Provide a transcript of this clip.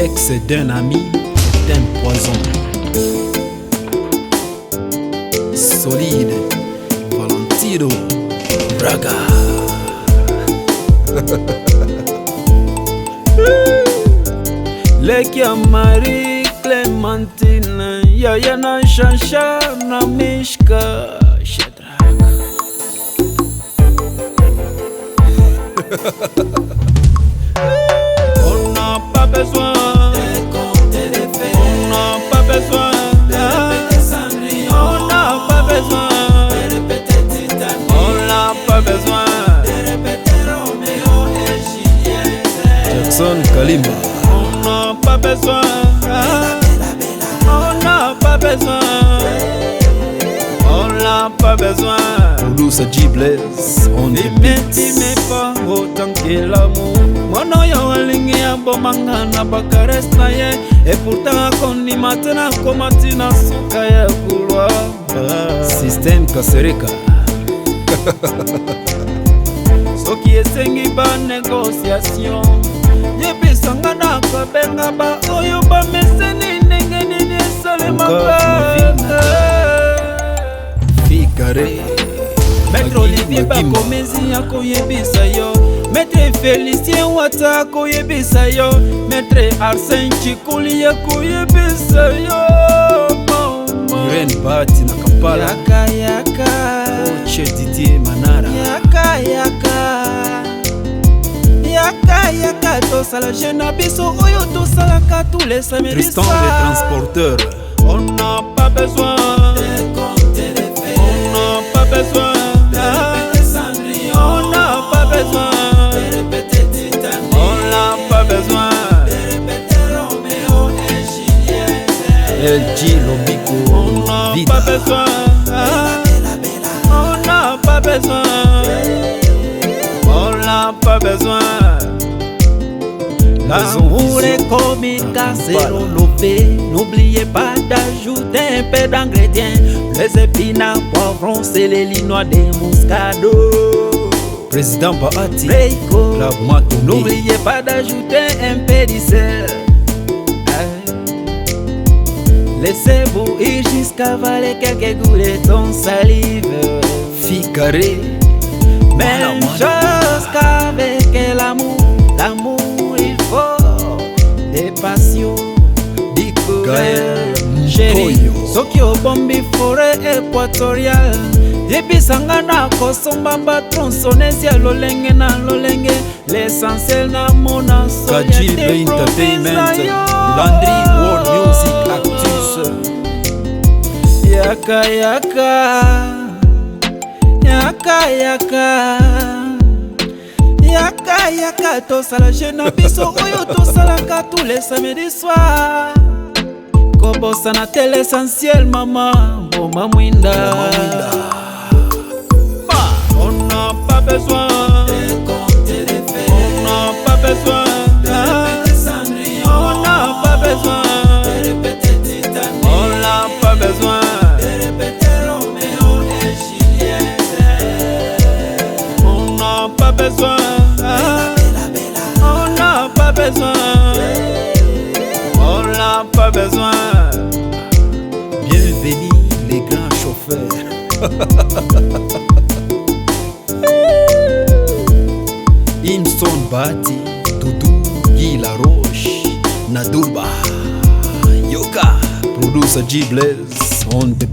L'ex d'un ami est un poison. Solide, Valentino, Braga. Lekia Marie Clementine, Yaya na Chacha na Mishka Shadrach. On n'a pas besoin de compter les faits. On n'a pas besoin de répéter Cendrillon. On n'a pas besoin de répéter Titanic. On n'a pas besoin de répéter Roméo et Juliette. Jackson Kalimba. On n'a pas besoin. On n'a pas besoin. On n'a pas besoin. Olusa G Blaze. On ne m'intime pas autant que l'amour. Mono ya walingi ya bomanga na bakares na ye. Et pourtant koni matena komati na suka ya kulwa. Système Kasereka. Soki esengi ba négociation. Yebisanga na kabenga ba oyo ba meseni ndenge nini esalema ba. Fikare. Maître Olivier Bakomezi yako yebisa yo. Maître Félicien Wata ko yebisa yo. Maître Arsène Chikuli yako yebisa yo. Irene Bati na Kampala. Yaka yaka. Oche Didier Manara. Yaka yaka. Yaka yaka tosala jena biso oyo tosalaka tous les samedis. Tristan le transporteur. On n'a pas besoin de compter les faits. On n'a pas besoin de répéter Cendrillon. On n'a pas besoin de répéter Titanic. On n'a pas besoin de répéter Roméo et Juliette. LG Lobiko. On n'a pas besoin. On n'a pas besoin. On n'a pas besoin. L'amour est comme une casserole lopée. N'oubliez pas d'ajouter un peu d'ingrédients. Les épinards, poivrons, c'est les linois des muscados. Président Bahati, Reiko. Club. N'oubliez pas d'ajouter un peu de sel. Laissez-vous ir jusqu'à avaler quelques gouttes de salive. Fikare. Même chose qu'avec l'amour. L'amour, il faut des passions. Gaël Chérie, soki obombi forêt équatoriale. Yebisanga na kosombamba tronçonneuse ya lolenge na lolenge. L'essentiel na mona soya Kajib Entertainment, Landry World Music Actus. Yaka yaka. Yaka yaka. Yaka yaka tosala jena biso oyo tosalaka tous les samedis soirs. Kobosa na tel essentiel mama Boma Mwinda. On n'a pas besoin de compter les faits. On n'a pas besoin de répéter Cendrillon. On n'a pas besoin de répéter Titanic. On n'a pas besoin de répéter Roméo et Juliette. On n'a pas besoin. On n'a pas besoin. On n'a pas besoin. Bienvenue les grands chauffeurs. Imson Bati, Doudou, Guy Laroche, Nadurba, Yoka, producer G Blaze on the